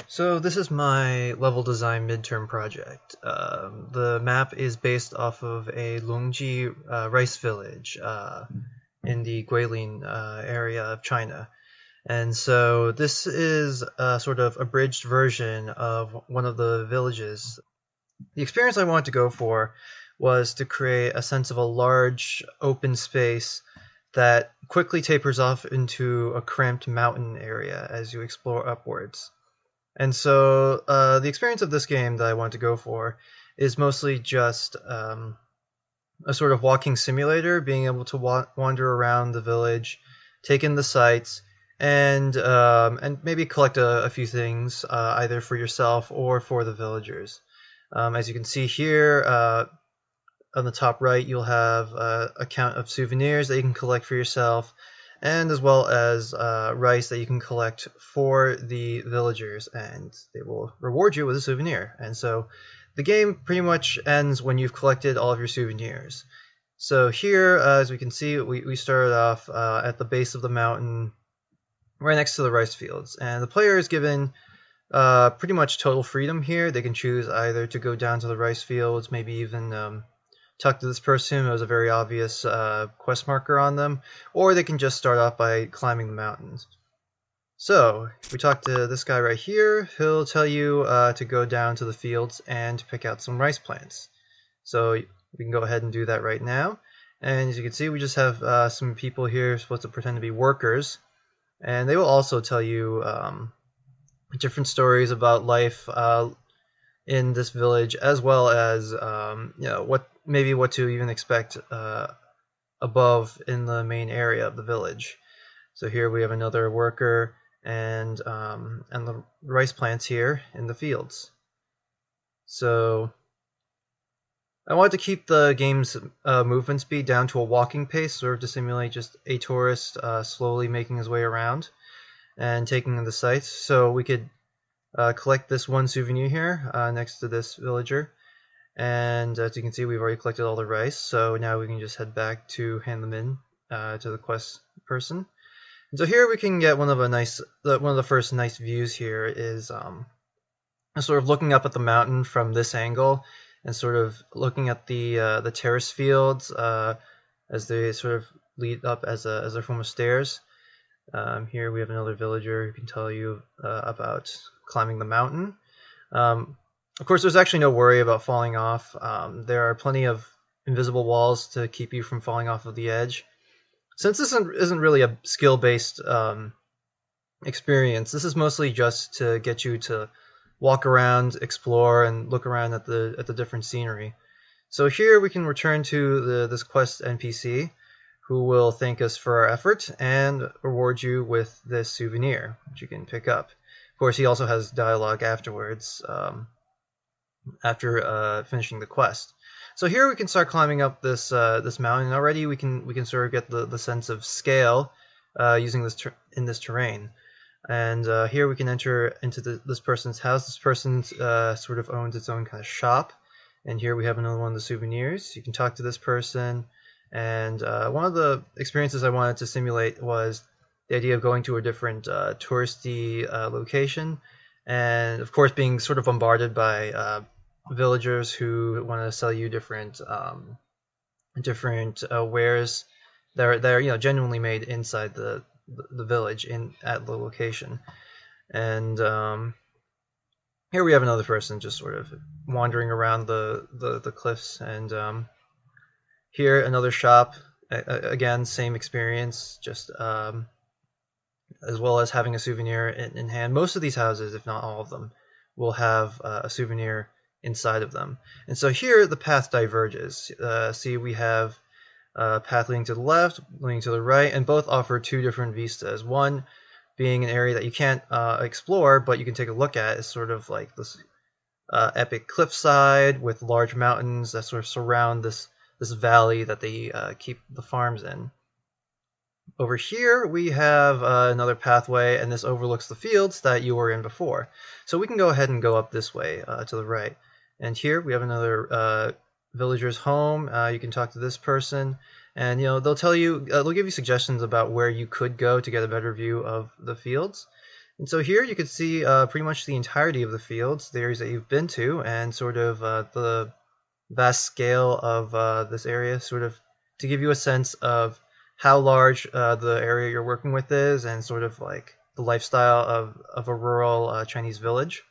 So this is my level design midterm project. The map is based off of a Longji rice village in the Guilin area of China. And so this is a sort of abridged version of one of the villages. The experience I wanted to go for was to create a sense of a large open space that quickly tapers off into a cramped mountain area as you explore upwards. And so the experience of this game that I want to go for is mostly just a sort of walking simulator, being able to wander around the village, take in the sights, and maybe collect a few things, either for yourself or for the villagers. As you can see here, on the top right, you'll have a count of souvenirs that you can collect for yourself, and as well as rice that you can collect for the villagers, and they will reward you with a souvenir. And so the game pretty much ends when you've collected all of your souvenirs. So here, as we can see, we started off at the base of the mountain, right next to the rice fields, and the player is given pretty much total freedom here. They can choose either to go down to the rice fields, maybe even talk to this person who has a very obvious quest marker on them, or they can just start off by climbing the mountains. So, if we talk to this guy right here, he'll tell you to go down to the fields and pick out some rice plants. So we can go ahead and do that right now. And as you can see, we just have some people here supposed to pretend to be workers, and they will also tell you different stories about life in this village, as well as what to even expect above in the main area of the village. So here we have another worker and the rice plants here in the fields. So I wanted to keep the game's movement speed down to a walking pace, sort of to simulate just a tourist slowly making his way around and taking in the sights. So we could collect this one souvenir here next to this villager. And as you can see, we've already collected all the rice, so now we can just head back to hand them in to the quest person. And so here we can get one of the first nice views here is sort of looking up at the mountain from this angle, and sort of looking at the terrace fields as they sort of lead up as a form of stairs. Here we have another villager who can tell you about climbing the mountain. Of course, there's actually no worry about falling off. There are plenty of invisible walls to keep you from falling off of the edge. Since this isn't really a skill-based experience, this is mostly just to get you to walk around, explore, and look around at the different scenery. So here we can return to this quest NPC, who will thank us for our effort and reward you with this souvenir, which you can pick up. Of course, he also has dialogue afterwards, after finishing the quest. So here we can start climbing up this mountain. Already we can sort of get the sense of scale using this terrain. And here we can enter into this person's house. This person sort of owns its own kind of shop. And here we have another one of the souvenirs. You can talk to this person. And one of the experiences I wanted to simulate was the idea of going to a different touristy location, and of course being sort of bombarded by villagers who want to sell you different wares that are genuinely made inside the village at the location. And here we have another person just sort of wandering around the cliffs, and here another shop. Again, same experience, just as well as having a souvenir in hand. Most of these houses, if not all of them, will have a souvenir inside of them. And so here the path diverges. See, we have a path leading to the left, leading to the right, and both offer two different vistas. One being an area that you can't explore, but you can take a look at. Is sort of like this epic cliffside with large mountains that sort of surround this valley that they keep the farms in. Over here we have another pathway, and this overlooks the fields that you were in before. So we can go ahead and go up this way to the right. And here we have another villager's home. You can talk to this person, and they'll give you suggestions about where you could go to get a better view of the fields. And so here you can see pretty much the entirety of the fields, the areas that you've been to, and sort of the vast scale of this area, sort of to give you a sense of how large the area you're working with is, and sort of like the lifestyle of a rural Chinese village.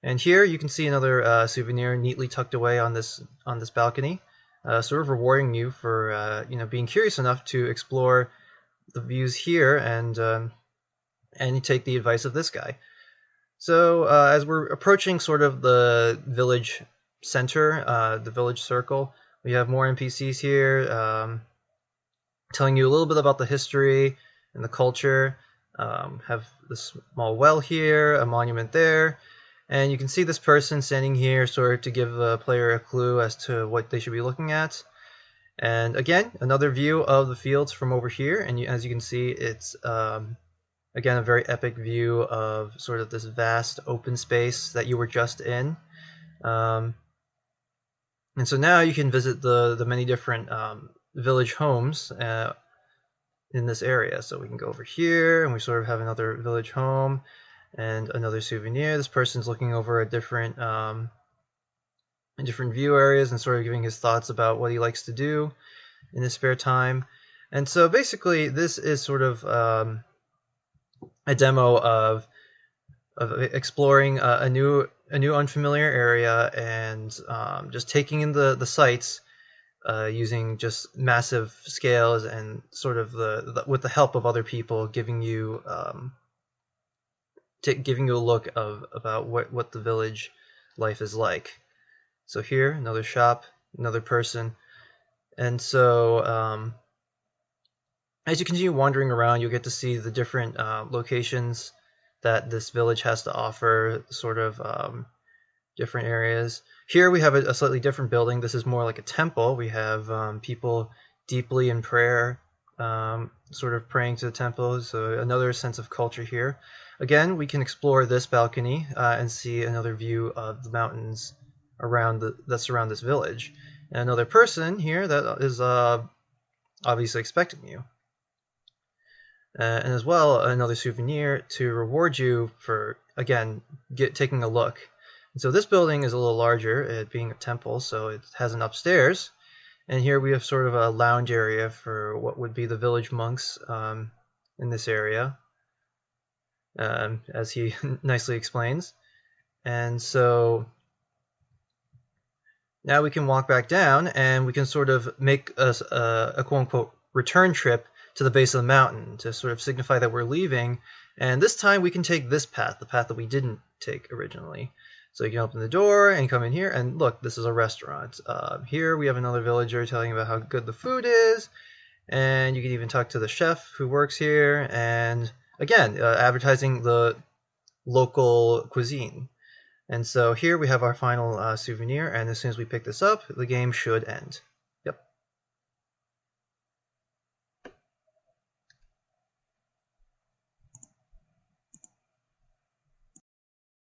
And here you can see another souvenir neatly tucked away on this balcony, sort of rewarding you for being curious enough to explore the views here and take the advice of this guy. So as we're approaching sort of the village center, the village circle, we have more NPCs here telling you a little bit about the history and the culture. Have this small well here, a monument there, and you can see this person standing here sort of to give the player a clue as to what they should be looking at. And again, another view of the fields from over here, and as you can see, it's again a very epic view of sort of this vast open space that you were just in. And so now you can visit the many different village homes in this area. So we can go over here, and we sort of have another village home and another souvenir. This person's looking over a different view areas and sort of giving his thoughts about what he likes to do in his spare time. And so basically this is sort of a demo of exploring a new unfamiliar area, and just taking in the sights using just massive scales, and sort of with the help of other people giving you a look about what the village life is like. So here, another shop, another person. And so as you continue wandering around, you'll get to see the different locations that this village has to offer, sort of different areas. Here we have a slightly different building. This is more like a temple. We have people deeply in prayer, sort of praying to the temple, so another sense of culture here. Again, we can explore this balcony and see another view of the mountains that surround this village. And another person here that is obviously expecting you. And as well, another souvenir to reward you for, again, taking a look. And so this building is a little larger, it being a temple, so it has an upstairs. And here we have sort of a lounge area for what would be the village monks in this area, as he nicely explains. And so now we can walk back down, and we can sort of make a quote-unquote return trip to the base of the mountain to sort of signify that we're leaving. And this time we can take this path, the path that we didn't take originally. So you can open the door and come in here, and look, this is a restaurant. Here we have another villager telling about how good the food is, and you can even talk to the chef who works here, and again, advertising the local cuisine. And so here we have our final souvenir, and as soon as we pick this up, the game should end.